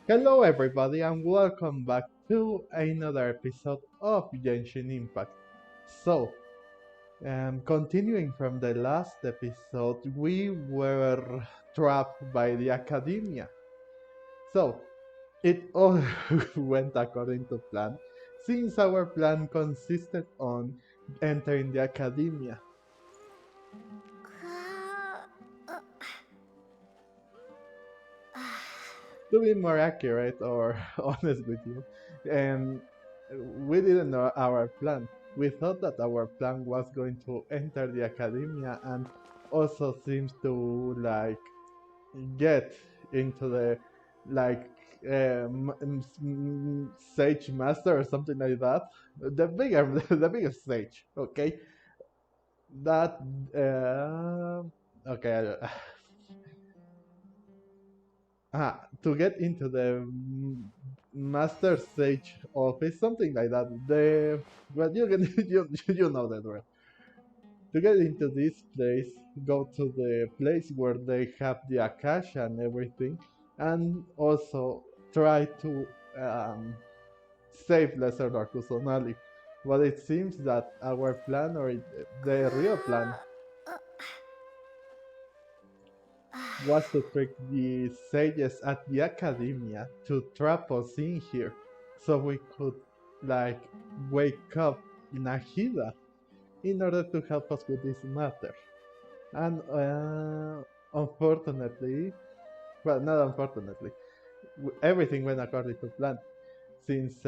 Hello everybody and welcome back to another episode of Genshin Impact. So, continuing from the last episode, we were trapped by the Academia. So, it all went according to plan, since our plan consisted on entering the Academia. To be more accurate or honest with you, and we didn't know our plan. We thought that our plan was going to enter the academia and also seems to get into the like sage master or something like that. The bigger, the biggest sage. Okay, that okay. To get into the master sage office, something like that. The well, you can you know that right. To get into this place, go to the place where they have the akasha and everything, and also try to um, save Lesser Darkus Sonali. But it seems that our plan, or the real plan, was to trick the sages at the academia to trap us in here so we could like wake up Nahida in order to help us with this matter. And unfortunately, well, not unfortunately, everything went according to plan since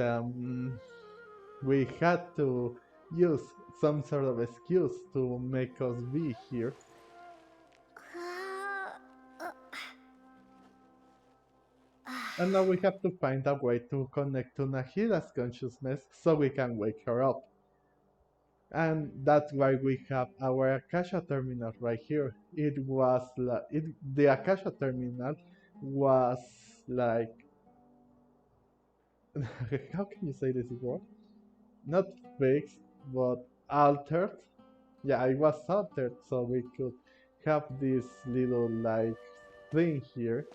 we had to use some sort of excuse to make us be here. And now we have to find a way to connect to Nahida's consciousness so we can wake her up. And that's why we have our Akasha terminal right here. The Akasha terminal was like, how can you say this word? Not fixed, but altered. Yeah, it was altered so we could have this little like thing here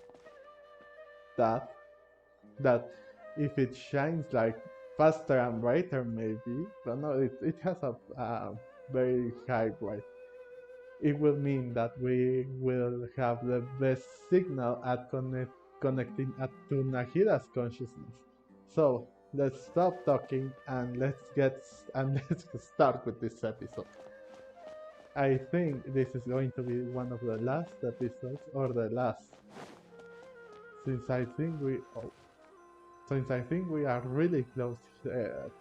that that if it shines like faster and brighter maybe, but no, it has a very high bright. It will mean that we will have the best signal at connecting at to Nahida's consciousness. So let's stop talking and let's start with this episode. I think this is going to be one of the last episodes or the last, since I think we oh, since I think we are really close to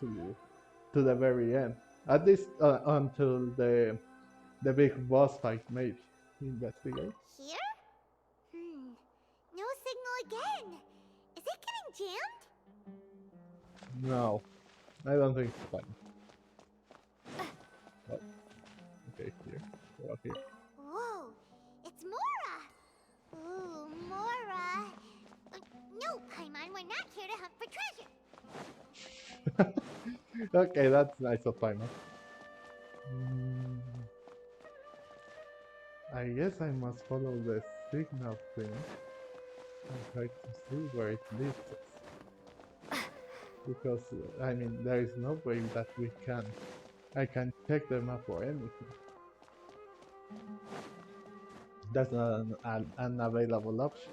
the very end. At least until the big boss fight, maybe. Investigate. Here? No signal again. Is it getting jammed? No, I don't think it's fine. Oh, okay, here. Go here. Whoa, it's Mora! Ooh, Mora! No, Paimon, we're not here to hunt for treasure. Okay, that's nice of Paimon. Mm, I guess I must follow the signal thing and try to see where it leads us. Because, I mean, there is no way that I can check the map or anything. That's not an available option.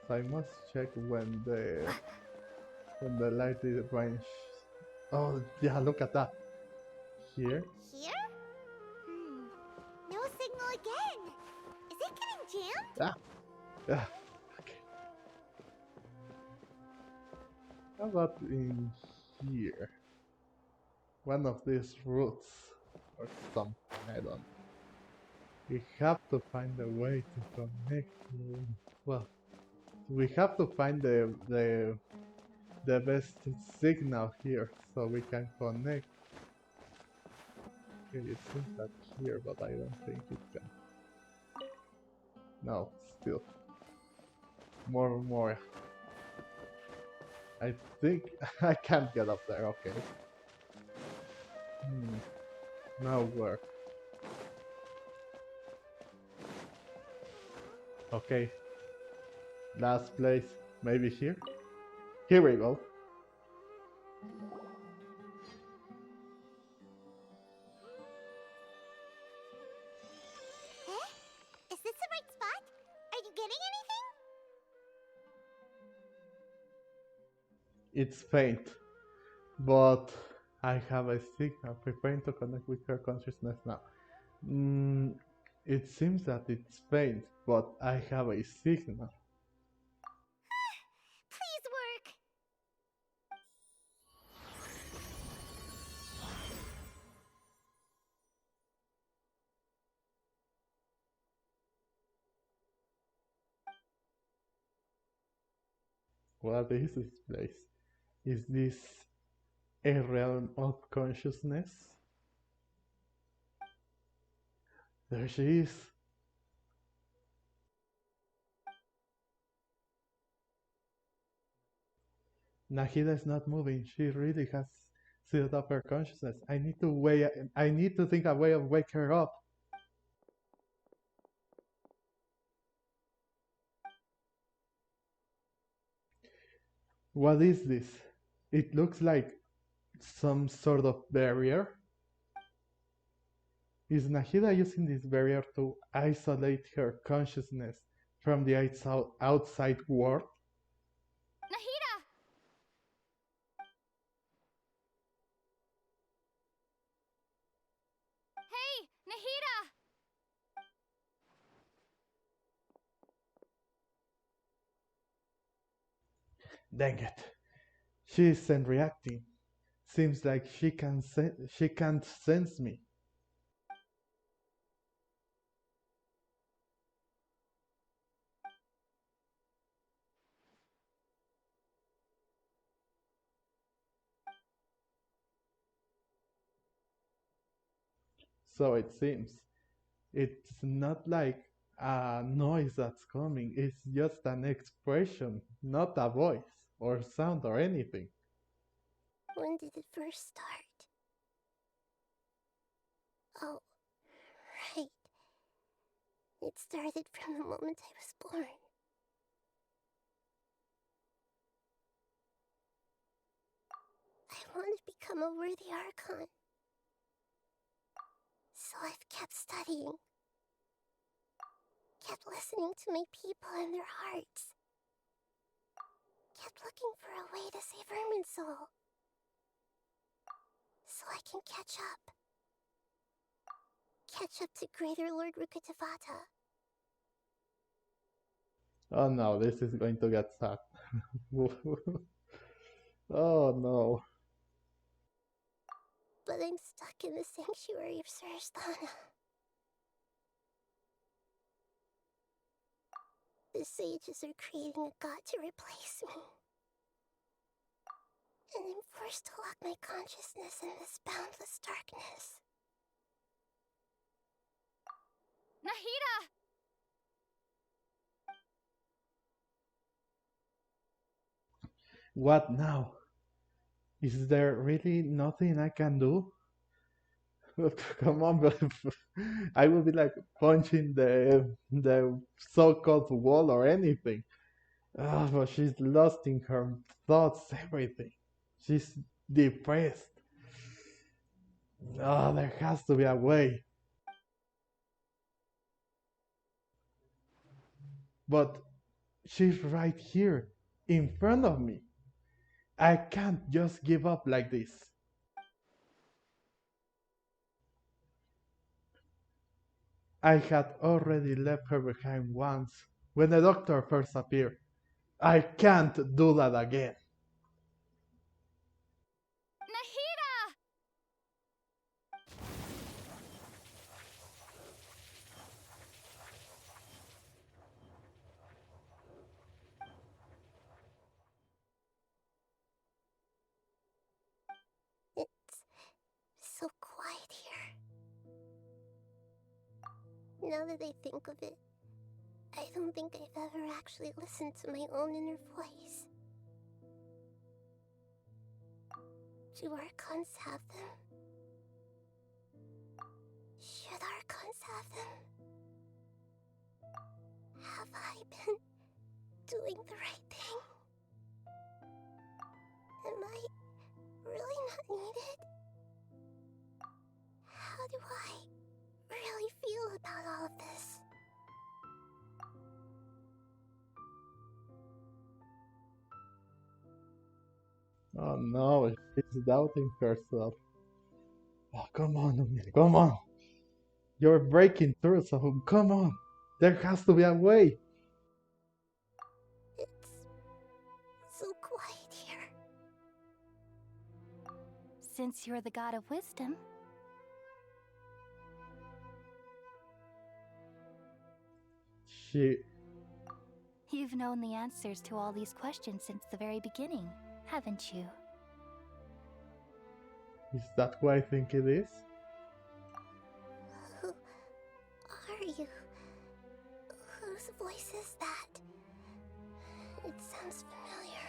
So I must check when the light is range. Oh yeah, look at that. Here. Here? No signal again. Is it getting jammed? Ah, yeah. Okay. How about in here? One of these routes or something. I don't know. We have to find a way to connect. Well, we have to find the best signal here so we can connect. Okay, it seems that here, but I don't think it can. No, still. More. I think I can't get up there, okay. Now where? Okay. Last place, maybe here? Here we go. Eh? Is this the right spot? Are you getting anything? It's faint, but I have a signal preparing to connect with her consciousness now. Mm, it seems that it's faint, but I have a signal. Please work. What is this place? Is this a realm of consciousness? There she is. Nahida is not moving. She really has sealed up her consciousness. I need to think a way of wake her up. What is this? It looks like some sort of barrier. Is Nahida using this barrier to isolate her consciousness from the outside world? Nahida! Hey, Nahida! Dang it. She isn't reacting. Seems like she can't sense me. So it seems. It's not like a noise that's coming, it's just an expression, not a voice or sound or anything. When did it first start? Oh, right. It started from the moment I was born. I want to become a worthy Archon. So I've kept studying. Kept listening to my people and their hearts. Kept looking for a way to save Irminsul. So I can catch up. Catch up to Greater Lord Rukkhadevata. Oh no, this is going to get sad. Oh no. But I'm stuck in the sanctuary of Sarasthana. The sages are creating a god to replace me. And I'm forced to lock my consciousness in this boundless darkness. Nahida! What now? Is there really nothing I can do? Come on, but I will be like punching the so-called wall or anything. Ah, but she's lost in her thoughts, everything. She's depressed. Oh, there has to be a way. But she's right here, in front of me. I can't just give up like this. I had already left her behind once, when the doctor first appeared. I can't do that again. Nahida! It's so quiet here. Now that I think of it, I don't think I've ever actually listened to my own inner voice. Do Archons have them? Should Archons have them? Have I been doing the right thing? Am I really not needed? How do I really feel about all of this? Oh no, she's doubting herself. Oh, come on, Umil, come on. You're breaking through, so come on. There has to be a way. It's so quiet here. Since you're the god of wisdom, She... you've known the answers to all these questions since the very beginning, haven't you? Is that who I think it is? Who are you? Whose voice is that? It sounds familiar.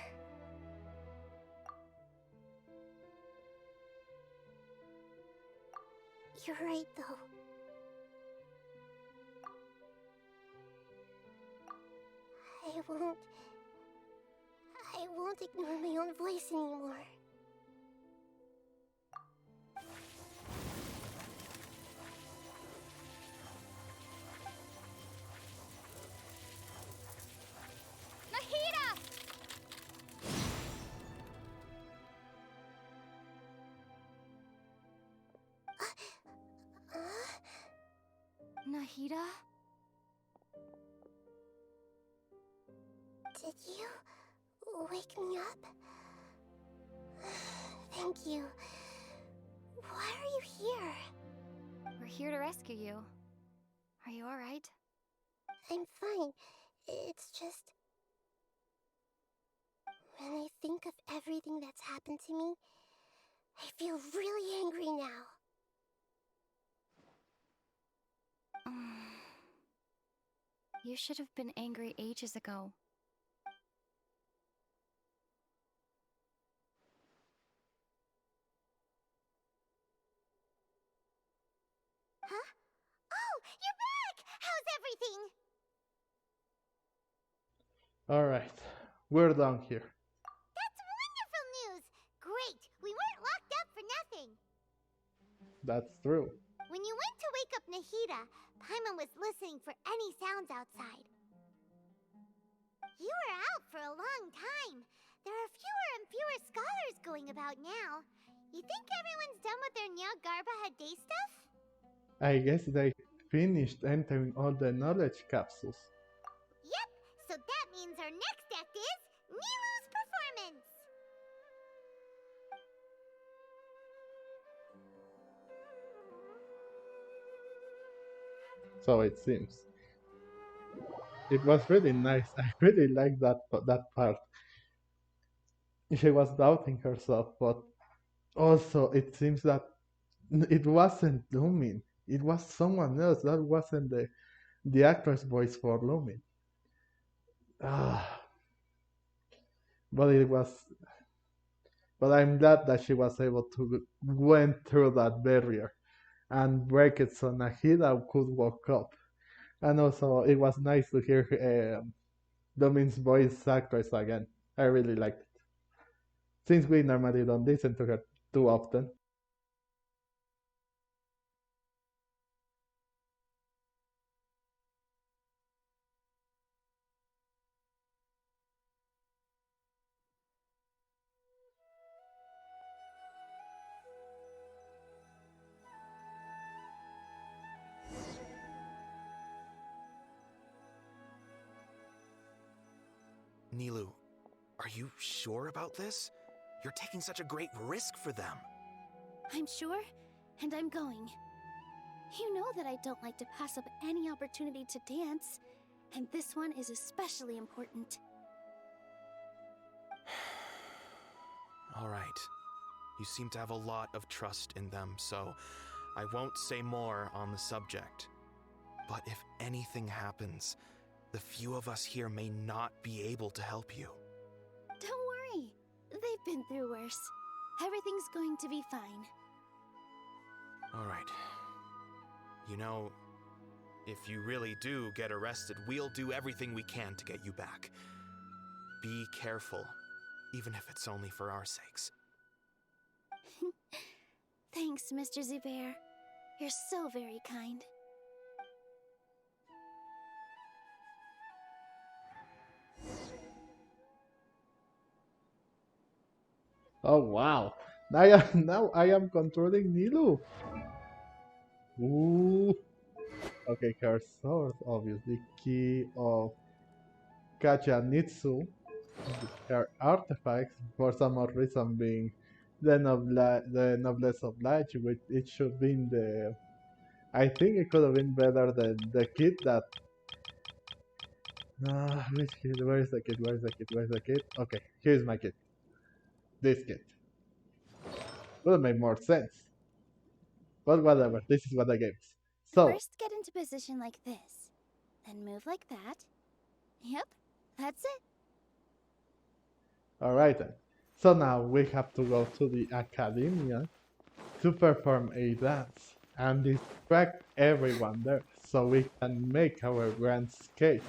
You're right, though. I won't ignore my own voice anymore. Nahida! Nahida? Did you wake me up? Thank you. Why are you here? We're here to rescue you. Are you alright? I'm fine. It's just... when I think of everything that's happened to me, I feel really angry now. You should have been angry ages ago. Huh? Oh, you're back! How's everything? Alright, we're down here. That's wonderful news! Great! We weren't locked up for nothing! That's true. When you went to wake up Nahida, Paimon was listening for any sounds outside. You were out for a long time. There are fewer and fewer scholars going about now. You think everyone's done with their Nya Garba Hade stuff? I guess they finished entering all the knowledge capsules. Yep, so that means our next act is Nilou's performance! So it seems. It was really nice. I really liked that part. She was doubting herself, but also it seems that it wasn't Lumin. It was someone else. That wasn't the actress voice for Lumin. Ah, but it was. But I'm glad that she was able to went through that barrier and break it so Nahida could walk up. And also, it was nice to hear Lumin's voice actress again. I really liked it. Since we normally don't listen to her too often. Nilou, are you sure about this? You're taking such a great risk for them. I'm sure, and I'm going. You know that I don't like to pass up any opportunity to dance, and this one is especially important. All right. You seem to have a lot of trust in them, so I won't say more on the subject. But if anything happens, the few of us here may not be able to help you. Don't worry. They've been through worse. Everything's going to be fine. All right. You know, if you really do get arrested, we'll do everything we can to get you back. be careful, even if it's only for our sakes. Thanks, Mr. Zubair. You're so very kind. Oh wow! Now I am controlling Nilou. Ooh. Okay, her sword, obviously, key of Kachanitsu. Her artifacts, for some odd reason, being the noblesse oblige, which it should be in the. I think it could have been better than the kit that. Which kit? Where is the kit? Where is the kit? Where is the kit? Okay, here's my kit. This kit. Would have made more sense. But whatever, this is what I gave. So, First, get into position like this. Then move like that. Yep, that's it. alright then. So now we have to go to the Academia to perform a dance and distract everyone there so we can make our grand escape.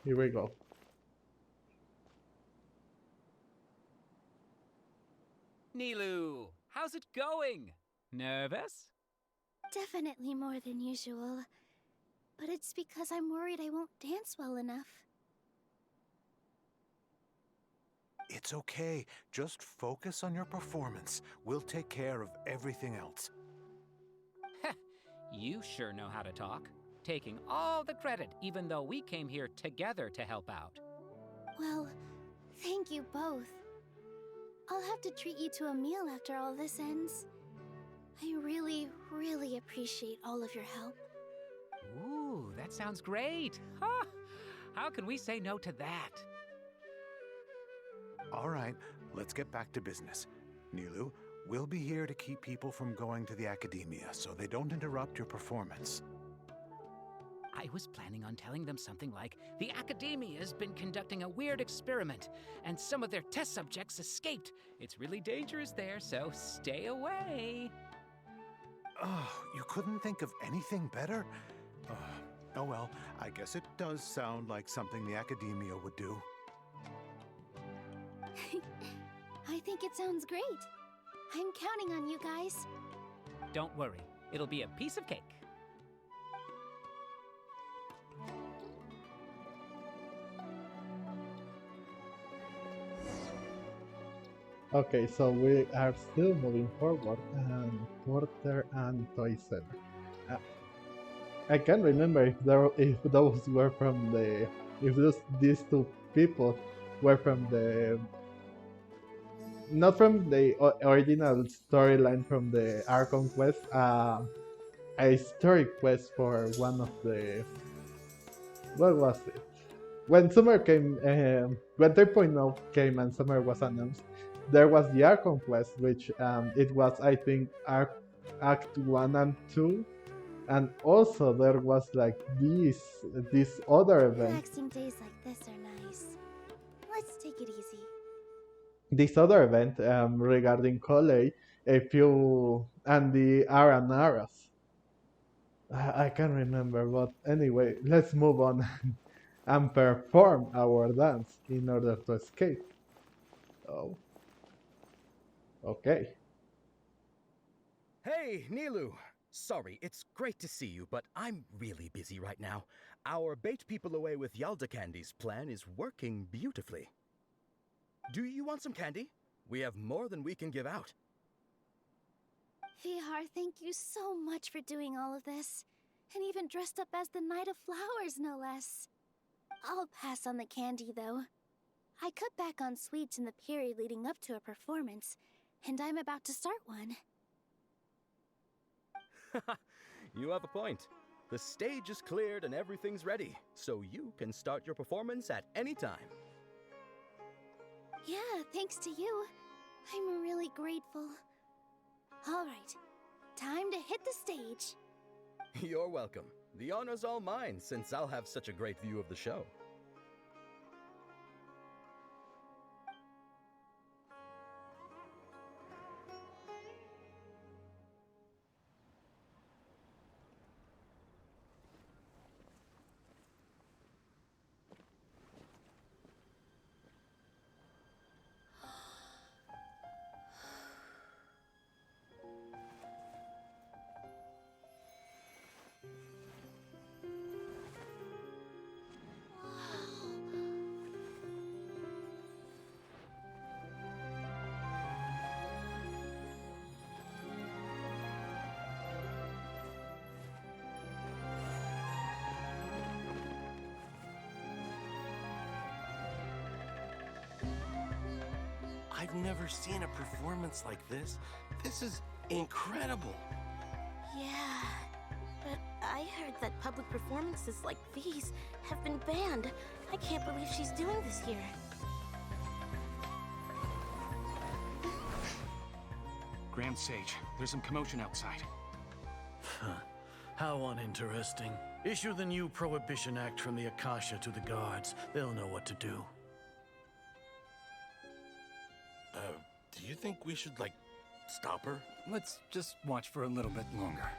Here we go. Nilou, how's it going? Nervous? Definitely more than usual. But it's because I'm worried I won't dance well enough. It's okay. Just focus on your performance. We'll take care of everything else. You sure know how to talk. Taking all the credit, even though we came here together to help out. Well, thank you both. I'll have to treat you to a meal after all this ends. I really, really appreciate all of your help. Ooh, that sounds great. Ha! How can we say no to that? All right, let's get back to business. Nilou, we'll be here to keep people from going to the Academia so they don't interrupt your performance. I was planning on telling them something like, the Akademia has been conducting a weird experiment, and some of their test subjects escaped. It's really dangerous there, so stay away. Oh, you couldn't think of anything better? Oh well, I guess it does sound like something the Academia would do. I think it sounds great. I'm counting on you guys. Don't worry, it'll be a piece of cake. Okay, so we are still moving forward, and Porter and Toy Center. I can't remember if those were from the these two people were from the not from the original storyline from the Archon Quest, a story quest for one of the what was it? When Summer came, when 3.0 came and Summer was announced, there was the Archon Quest, which it was, I think, Act 1 and 2. And also there was like this other event. Relaxing days like this are nice. Let's take it easy. This other event regarding Collei, a few and the Aranaras. I can't remember, but anyway, let's move on and perform our dance in order to escape. Oh. Okay. Hey, Nilou! Sorry, it's great to see you, but I'm really busy right now. Our bait people away with Yalda candies plan is working beautifully. Do you want some candy? We have more than we can give out. Vihar, thank you so much for doing all of this. And even dressed up as the Knight of Flowers, no less. I'll pass on the candy, though. I cut back on sweets in the period leading up to a performance, and I'm about to start one. You have a point. The stage is cleared and everything's ready, so you can start your performance at any time. Yeah, thanks to you. I'm really grateful. All right, time to hit the stage. You're welcome. The honor's all mine, since I'll have such a great view of the show. I've never seen a performance like this. This is incredible. Yeah, but I heard that public performances like these have been banned. I can't believe she's doing this here. Grand Sage, there's some commotion outside. How uninteresting. Issue the new Prohibition Act from the Akasha to the guards. They'll know what to do. Do you think we should, like, stop her? Let's just watch for a little bit longer.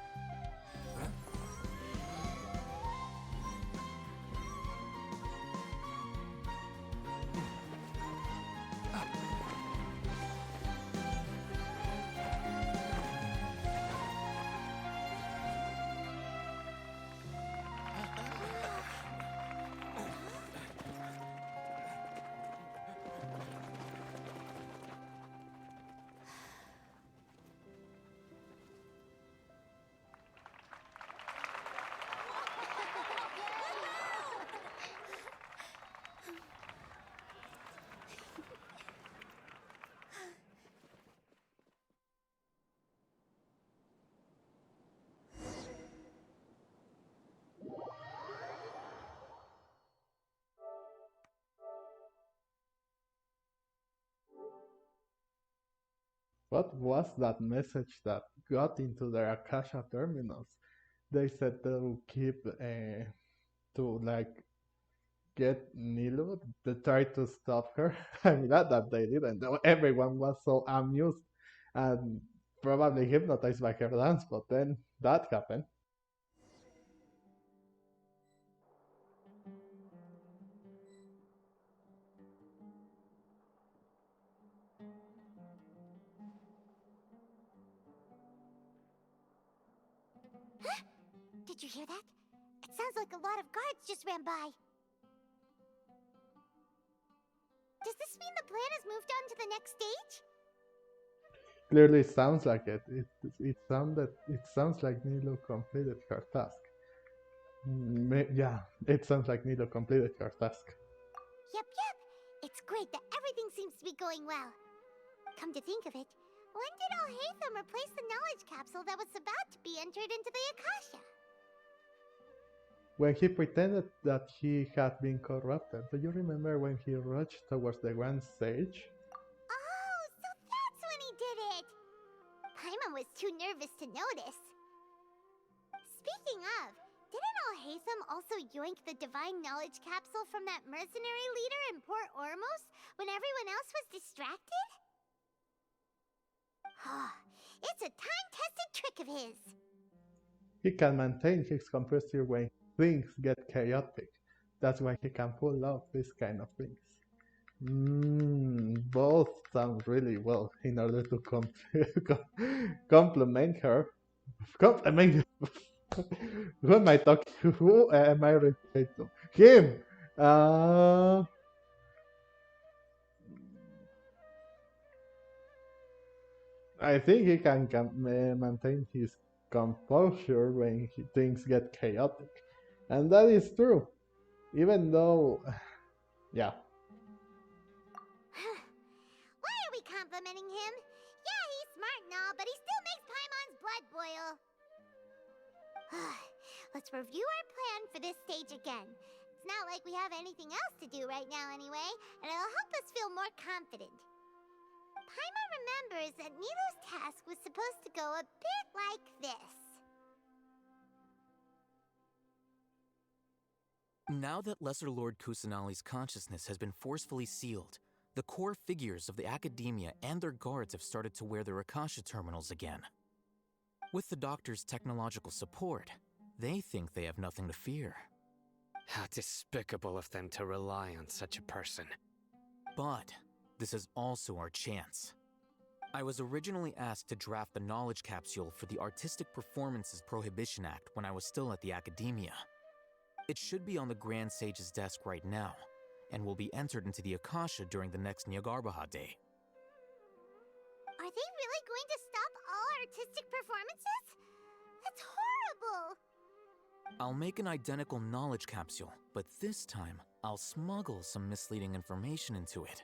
What was that message that got into their Akasha terminals? They said they'll keep to like get Nilou to try to stop her. I'm glad that they didn't. Everyone was so amused and probably hypnotized by her dance, but then that happened. Huh? Did you hear that? It sounds like a lot of guards just ran by. Does this mean the plan has moved on to the next stage? Clearly sounds like it. It sounds like Nilou completed her task. Yeah, it sounds like Nilou completed her task. Yep. It's great that everything seems to be going well. Come to think of it, when did Alhaitham replace the knowledge capsule that was about to be entered into the Akasha? When he pretended that he had been corrupted, do you remember when he rushed towards the Grand Sage? Oh, so that's when he did it! Paimon was too nervous to notice. Speaking of, didn't Alhaitham also yoink the divine knowledge capsule from that mercenary leader in Port Ormos when everyone else was distracted? It's a time-tested trick of his. He can maintain his composure when things get chaotic. That's why he can pull off this kind of things. Both sound really well in order to compliment her. Compliment. Who am I talking to? Who am I referring to? Him! I think he can maintain his composure when things get chaotic. And that is true. Even though... yeah. Why are we complimenting him? Yeah, he's smart and all, but he still makes Paimon's blood boil. Let's review our plan for this stage again. It's not like we have anything else to do right now anyway, and it'll help us feel more confident. Paimon remembers that Nilou's task was supposed to go a bit like this. Now that Lesser Lord Kusanali's consciousness has been forcefully sealed, the core figures of the Akademia and their guards have started to wear their Akasha terminals again. With the Doctor's technological support, they think they have nothing to fear. How despicable of them to rely on such a person. But this is also our chance. I was originally asked to draft the knowledge capsule for the Artistic Performances Prohibition Act when I was still at the Akademia. It should be on the Grand Sage's desk right now, and will be entered into the Akasha during the next Nyargarbaha Day. Are they really going to stop all artistic performances? That's horrible! I'll make an identical knowledge capsule, but this time, I'll smuggle some misleading information into it.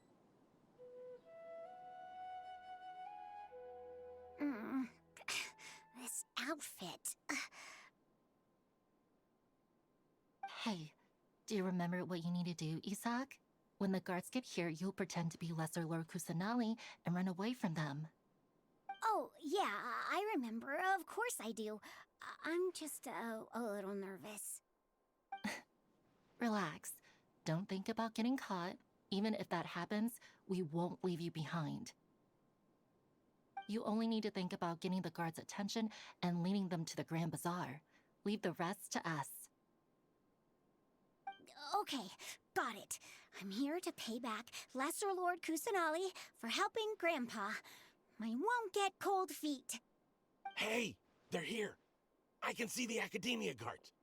outfit. Hey, do you remember what you need to do, Isak? When the guards get here, you'll pretend to be Lesser Lord Kusanali and run away from them. Oh, yeah, I remember. Of course I do. I'm just a little nervous. Relax. Don't think about getting caught. Even if that happens, we won't leave you behind. You only need to think about getting the guards' attention and leading them to the Grand Bazaar. Leave the rest to us. Okay, got it. I'm here to pay back Lesser Lord Kusanali for helping Grandpa. I won't get cold feet. Hey, they're here. I can see the Academia guards.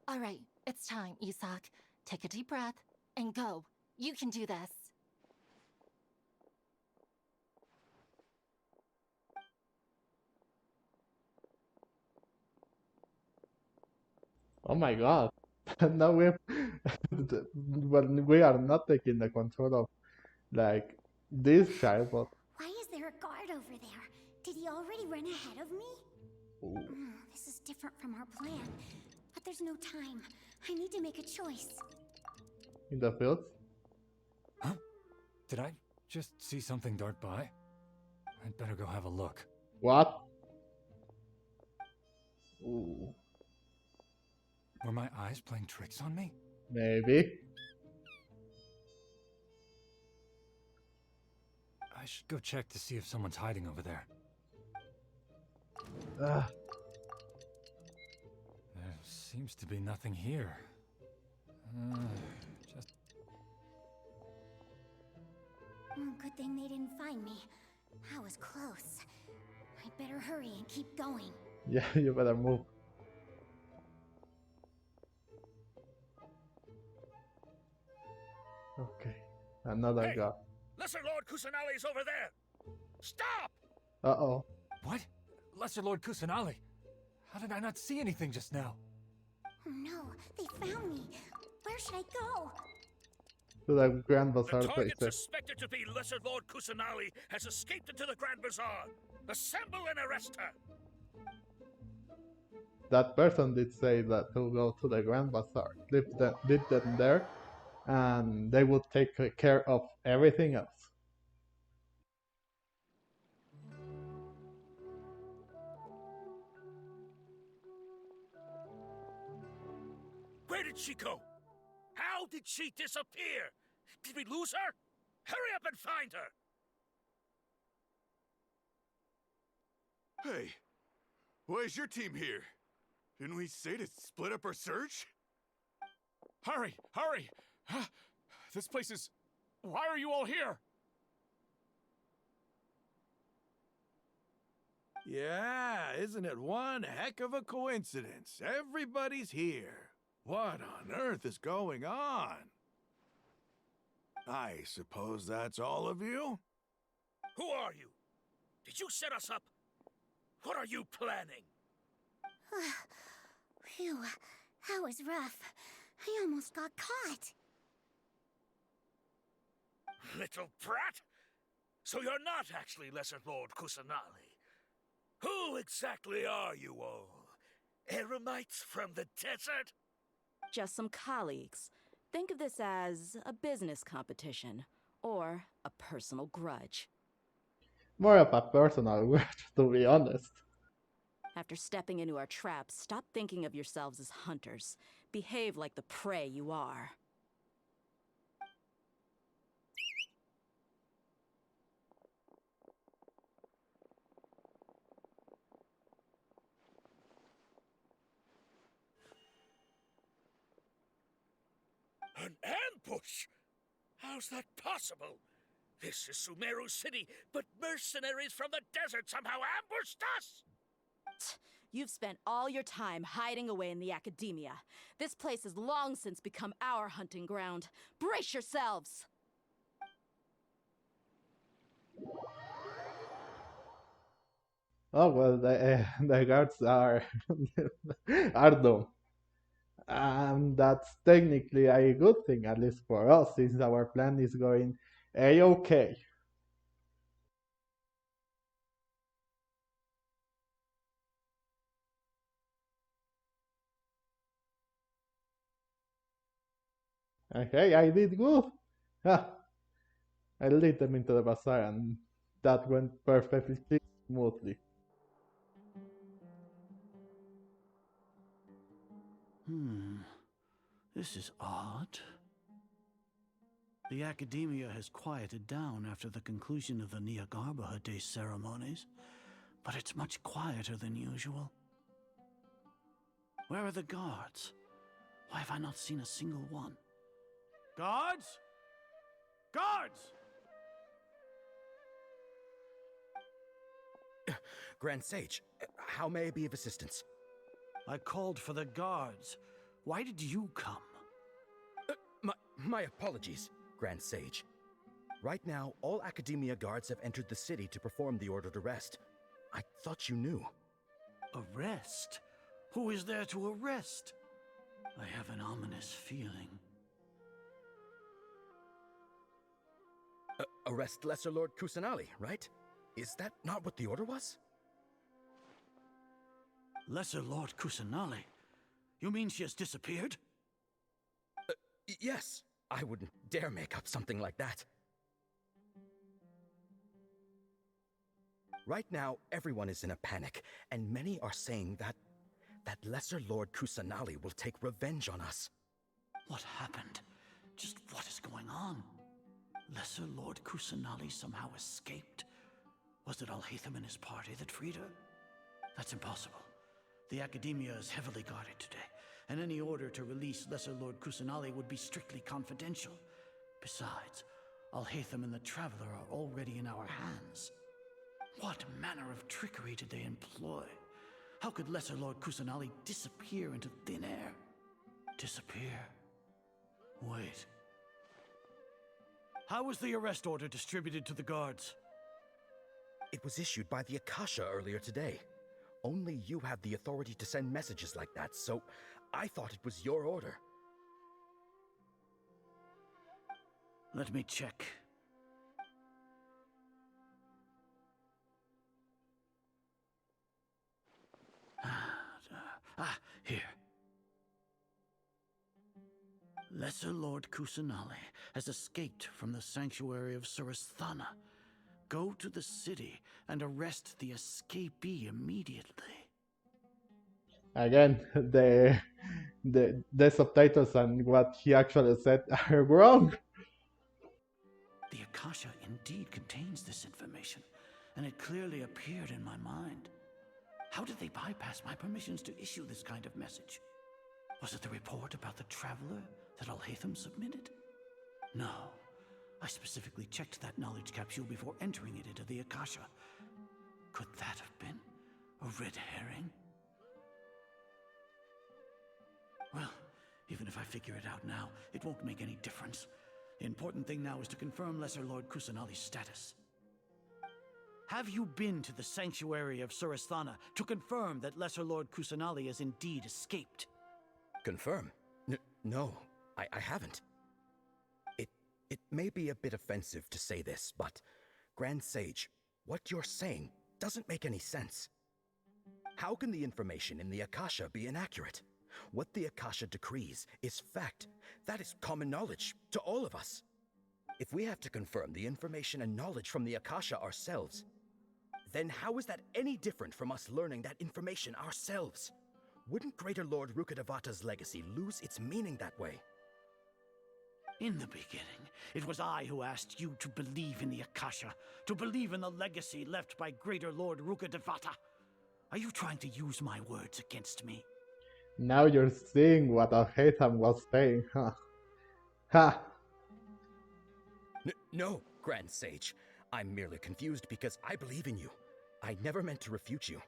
All right, it's time, Isak. Take a deep breath and go. You can do this. Oh my god. Now well, we are not taking the control of like this child, but Why is there a guard over there? Did he already run ahead of me? This is different from our plan. But there's no time. I need to make a choice. in the fields. Huh? Did I just see something dart by? I'd better go have a look. What? Ooh, Were my eyes playing tricks on me? maybe. I should go check to see if someone's hiding over there. Ah, There seems to be nothing here. Just... Good thing they didn't find me. That was close. I'd better hurry and keep going. yeah, you better move. Okay, another guy. Lesser Lord Kusanali's over there! Stop! Uh-oh. What? Lesser Lord Kusanali? How did I not see anything just now? Oh no, they found me. Where should I go? To the Grand The Bazaar target places. suspected to be Lesser Lord Kusanali has escaped into the Grand Bazaar. Assemble and arrest her! That person did say that to go to the Grand Bazaar. Leave them there, and they would take care of everything else. Where did she go? How did she disappear? Did we lose her? Hurry up and find her! Hey, why is your team here? Didn't we say to split up our search? Hurry! Hurry! Huh? This place is... Why are you all here? Yeah, isn't it one heck of a coincidence? Everybody's here. What on earth is going on? I suppose that's all of you? Who are you? Did you set us up? What are you planning? Phew, that was rough. I almost got caught. Little brat? So you're not actually Lesser Lord Kusanali. Who exactly are you all? Eremites from the desert? Just some colleagues. Think of this as a business competition or a personal grudge. More of a personal grudge, to be honest. After stepping into our traps, stop thinking of yourselves as hunters. Behave like the prey you are. An ambush? How's that possible? This is Sumeru City, but mercenaries from the desert somehow ambushed us! You've spent all your time hiding away in the Academia. This place has long since become our hunting ground. Brace yourselves! Oh well, the guards are dumb, and that's technically a good thing, at least for us, since our plan is going a-okay. And hey, I did good. Ha! I lead them into the bazaar and that went perfectly smoothly. This is odd. The Academia has quieted down after the conclusion of the Niagarbha Day ceremonies, but it's much quieter than usual. Where are the guards? Why have I not seen a single one? Guards? Guards! Grand Sage, how may I be of assistance? I called for the guards. Why did you come? My apologies, Grand Sage. Right now, all Academia guards have entered the city to perform the ordered arrest. I thought you knew. Arrest? Who is there to arrest? I have an ominous feeling. Arrest Lesser Lord Kusanali, right? Is that not what the order was? Lesser Lord Kusanali? You mean she has disappeared? Yes. I wouldn't dare make up something like that. Right now, everyone is in a panic, and many are saying that Lesser Lord Kusanali will take revenge on us. What happened? Just what is going on? Lesser Lord Kusanali somehow escaped? Was it Alhaitham and his party that freed her? That's impossible. The Academia is heavily guarded today, and any order to release Lesser Lord Kusanali would be strictly confidential. Besides, Alhaitham and the Traveler are already in our hands. What manner of trickery did they employ? How could Lesser Lord Kusanali disappear into thin air? Disappear? Wait. How was the arrest order distributed to the guards? It was issued by the Akasha earlier today. Only you have the authority to send messages like that, so I thought it was your order. Let me check. Here. Lesser Lord Kusanali has escaped from the sanctuary of Surasthana. Go to the city and arrest the escapee immediately. Again, the subtitles and what he actually said are wrong. The Akasha indeed contains this information, and it clearly appeared in my mind. How did they bypass my permissions to issue this kind of message? Was it the report about the Traveler that Alhaitham submitted? No. I specifically checked that knowledge capsule before entering it into the Akasha. Could that have been a red herring? Well, even if I figure it out now, it won't make any difference. The important thing now is to confirm Lesser Lord Kusanali's status. Have you been to the sanctuary of Surasthana to confirm that Lesser Lord Kusanali has indeed escaped? Confirm? No, I haven't. It may be a bit offensive to say this, but Grand Sage, what you're saying doesn't make any sense. How can the information in the Akasha be inaccurate? What the Akasha decrees is fact. That is common knowledge to all of us. If we have to confirm the information and knowledge from the Akasha ourselves, then how is that any different from us learning that information ourselves? Wouldn't Greater Lord Rukkhadevata's legacy lose its meaning that way? In the beginning, it was I who asked you to believe in the Akasha, to believe in the legacy left by Greater Lord Rukkhadevata. Are you trying to use my words against me? Now you're seeing what Alhaitham was saying, huh? Ha! No, Grand Sage. I'm merely confused because I believe in you. I never meant to refute you.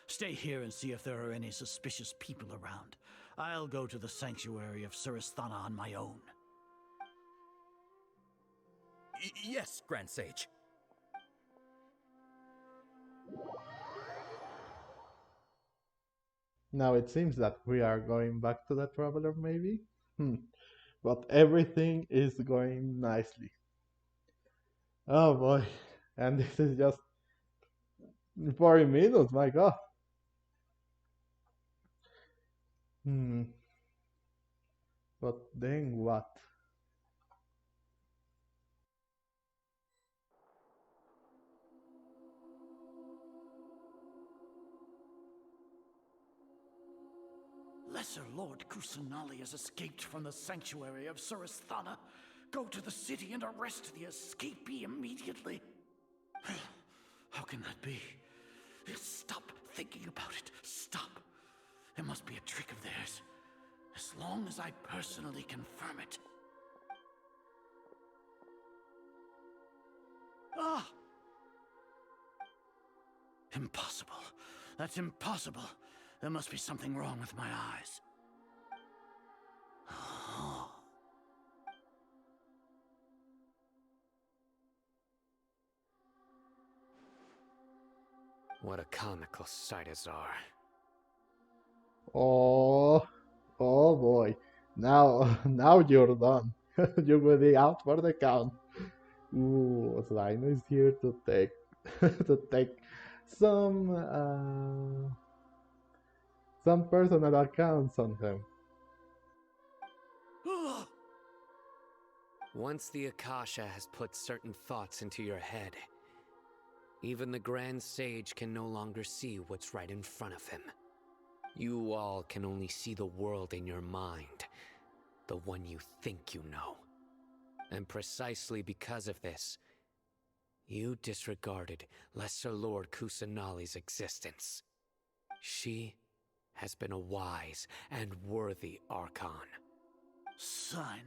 Stay here and see if there are any suspicious people around. I'll go to the sanctuary of Surasthana on my own. Yes, Grand Sage. Now it seems that we are going back to the Traveler, maybe? But everything is going nicely. Oh boy. And this is just 40 minutes, my god. But then what? Lesser Lord Kusanali has escaped from the sanctuary of Surasthana. Go to the city and arrest the escapee immediately. How can that be? Stop thinking about it. Stop. It must be a trick of theirs. As long as I personally confirm it. Ah! Impossible. That's impossible. There must be something wrong with my eyes. What a comical sight, Azar. Oh, oh boy. Now, now you're done. You will be out for the count. Ooh, Slime is here to take to take some some personal accounts on him. Once the Akasha has put certain thoughts into your head, even the Grand Sage can no longer see what's right in front of him. You all can only see the world in your mind, the one you think you know. And precisely because of this, you disregarded Lesser Lord Kusanali's existence. She has been a wise and worthy Archon. Sino,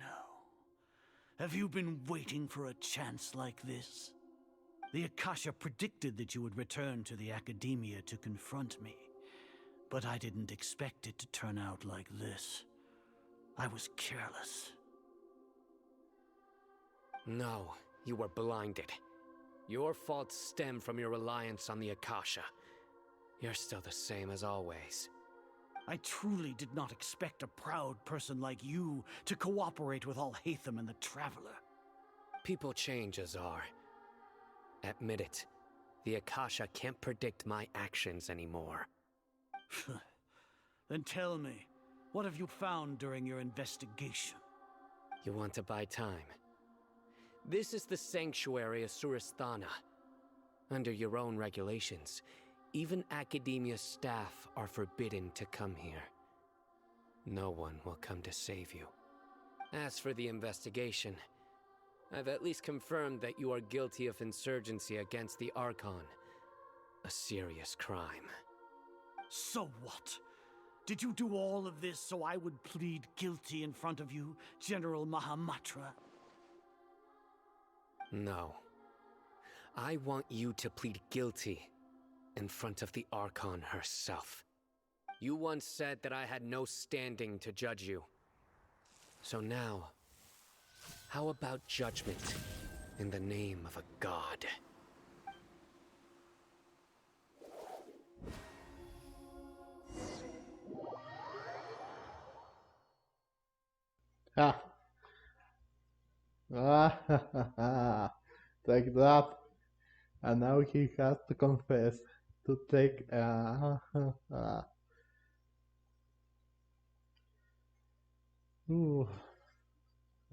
have you been waiting for a chance like this? The Akasha predicted that you would return to the Academia to confront me, but I didn't expect it to turn out like this. I was careless. No, you were blinded. Your faults stem from your reliance on the Akasha. You're still the same as always. I truly did not expect a proud person like you to cooperate with Alhaitham and the Traveler. People change, Azar. Admit it. The Akasha can't predict my actions anymore. Then tell me, what have you found during your investigation? You want to buy time? This is the sanctuary of Surasthana. Under your own regulations, even Academia staff are forbidden to come here. No one will come to save you. As for the investigation, I've at least confirmed that you are guilty of insurgency against the Archon. A serious crime. So what? Did you do all of this so I would plead guilty in front of you, General Mahamatra? No. I want you to plead guilty in front of the Archon herself. You once said that I had no standing to judge you. So now, how about judgment in the name of a god? Ha! Ah, take that. And now he has to confess to take. Ooh,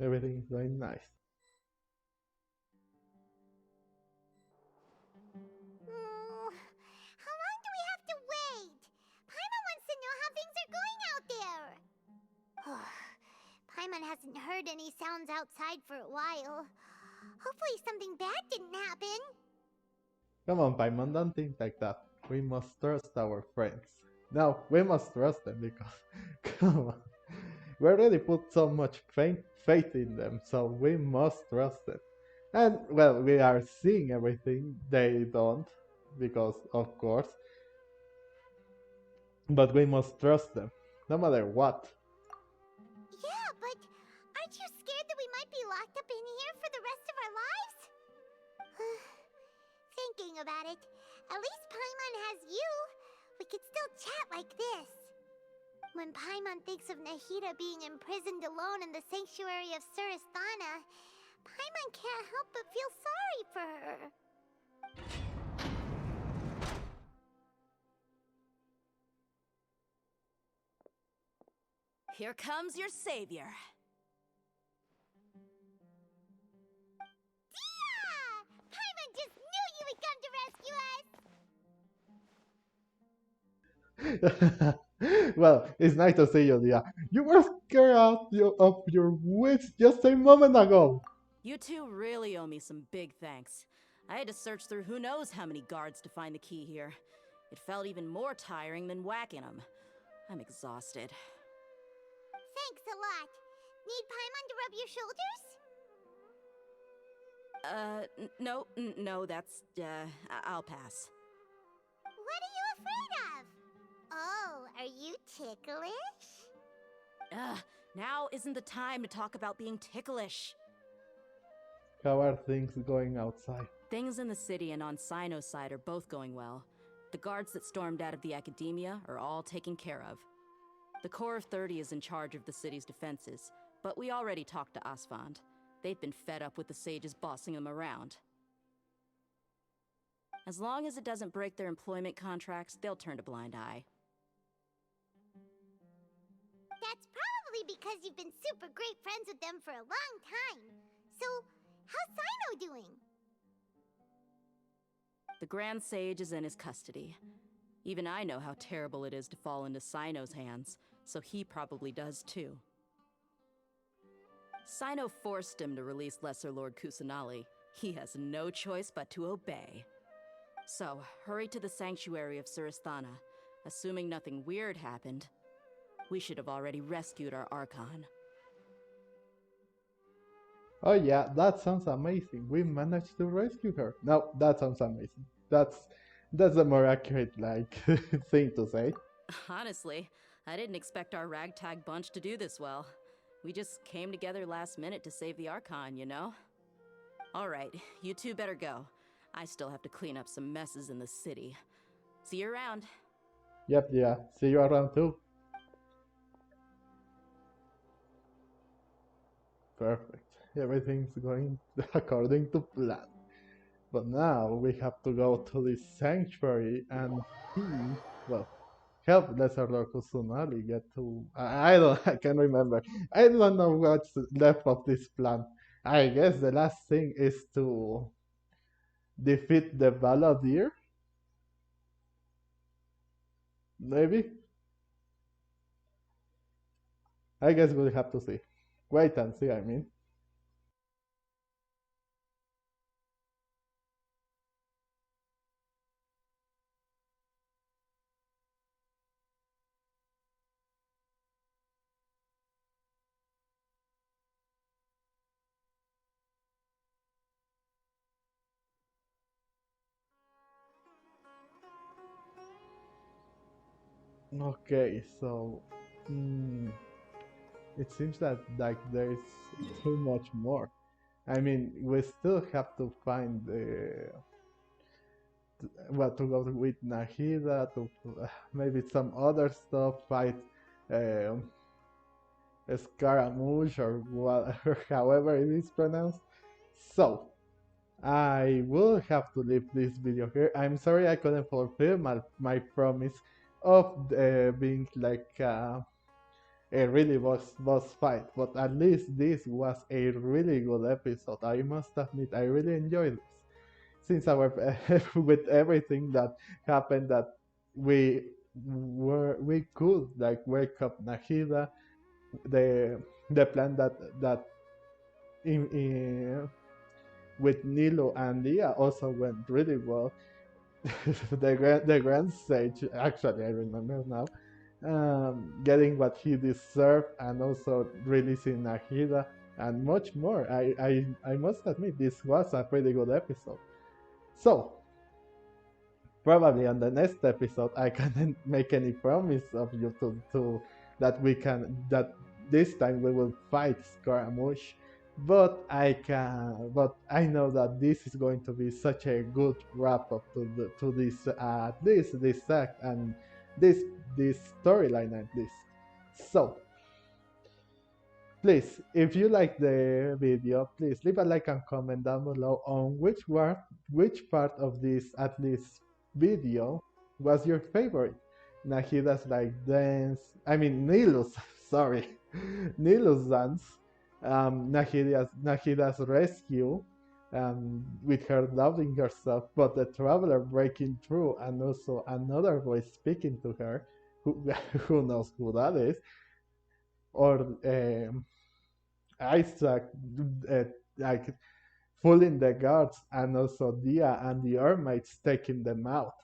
everything is going nice. How long do we have to wait? Paimon wants to know how things are going out there. Paimon hasn't heard any sounds outside for a while. Hopefully something bad didn't happen. Come on, Paimon, don't think like that. We must trust our friends. No, we must trust them because, come on, we already put so much faith in them, so we must trust them. And, well, we are seeing everything they don't, because, of course, but we must trust them, no matter what. Yeah, but aren't you scared that we might be locked up in here for the rest of our lives? Thinking about it, at least Paimon has you. We could still chat like this. When Paimon thinks of Nahida being imprisoned alone in the sanctuary of Surasthana, Paimon can't help but feel sorry for her. Here comes your savior. Dia! Paimon just knew you would come to rescue us! Well, it's nice to see you, Dia. You were scared out of your wits just a moment ago. You two really owe me some big thanks. I had to search through who knows how many guards to find the key here. It felt even more tiring than whacking them. I'm exhausted. Thanks a lot. Need Paimon to rub your shoulders? No, that's, I'll pass. What are you afraid of? Oh, are you ticklish? Now isn't the time to talk about being ticklish. How are things going outside? Things in the city and on Sino's side are both going well. The guards that stormed out of the Akademia are all taken care of. The Corps of 30 is in charge of the city's defenses, but we already talked to Asfand. They've been fed up with the sages bossing them around. As long as it doesn't break their employment contracts, they'll turn a blind eye. That's probably because you've been super great friends with them for a long time. So, how's Sino doing? The Grand Sage is in his custody. Even I know how terrible it is to fall into Sino's hands, so he probably does too. Sino forced him to release Lesser Lord Kusanali. He has no choice but to obey. So, hurry to the sanctuary of Surasthana. Assuming nothing weird happened, we should have already rescued our Archon. Oh yeah, that sounds amazing. We managed to rescue her. No, that sounds amazing. That's a more accurate, thing to say. Honestly, I didn't expect our ragtag bunch to do this well. We just came together last minute to save the Archon, you know? Alright, you two better go. I still have to clean up some messes in the city. See you around. Yep, yeah. See you around too. Perfect. Everything's going according to plan. But now we have to go to this sanctuary and help Lesser Lord Kusanali get to... I can't remember. I don't know what's left of this plan. I guess the last thing is to defeat the Balladeer? Maybe? I guess we'll have to see. Wait and see, I mean. Okay, so it seems that there's too much more. I mean, we still have to find to go with Nahida, to maybe some other stuff, fight Scaramouche or however it is pronounced. So, I will have to leave this video here. I'm sorry I couldn't fulfill my promise of being a really boss fight, but at least this was a really good episode. I must admit, I really enjoyed this. Since with everything that happened, that we could wake up Nahida, the plan that with Nilou and Dia also went really well. the Grand Sage, actually I remember now, getting what he deserved, and also releasing Nahida and much more. I must admit, this was a pretty good episode. So probably on the next episode I can't make any promise of you to that this time we will fight Scaramouche, but I know that this is going to be such a good wrap up to this act and this storyline at least. So please, if you like the video, please leave a like and comment down below on which part of this at least video was your favorite. Nahida's dance, I mean Nilou's sorry, Nilou's dance, Nahida's rescue, with her doubting herself, but the traveler breaking through, and also another voice speaking to her, who, who knows who that is, or Isaac like fooling the guards, and also Dia and the Ermites taking them out.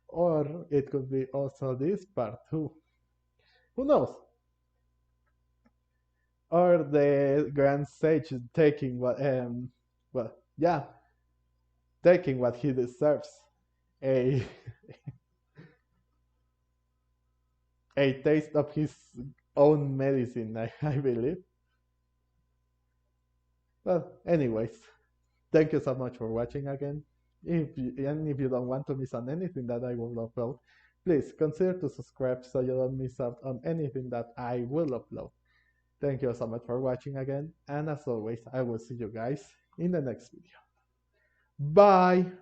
Or it could be also this part too. Who knows? Or the Grand Sage taking what well, yeah, taking what he deserves. A a taste of his own medicine, I believe. Well, anyways, thank you so much for watching again. And if you don't want to miss on anything that I will upload, please consider to subscribe so you don't miss out on anything that I will upload. Thank you so much for watching again, and as always, I will see you guys in the next video. Bye!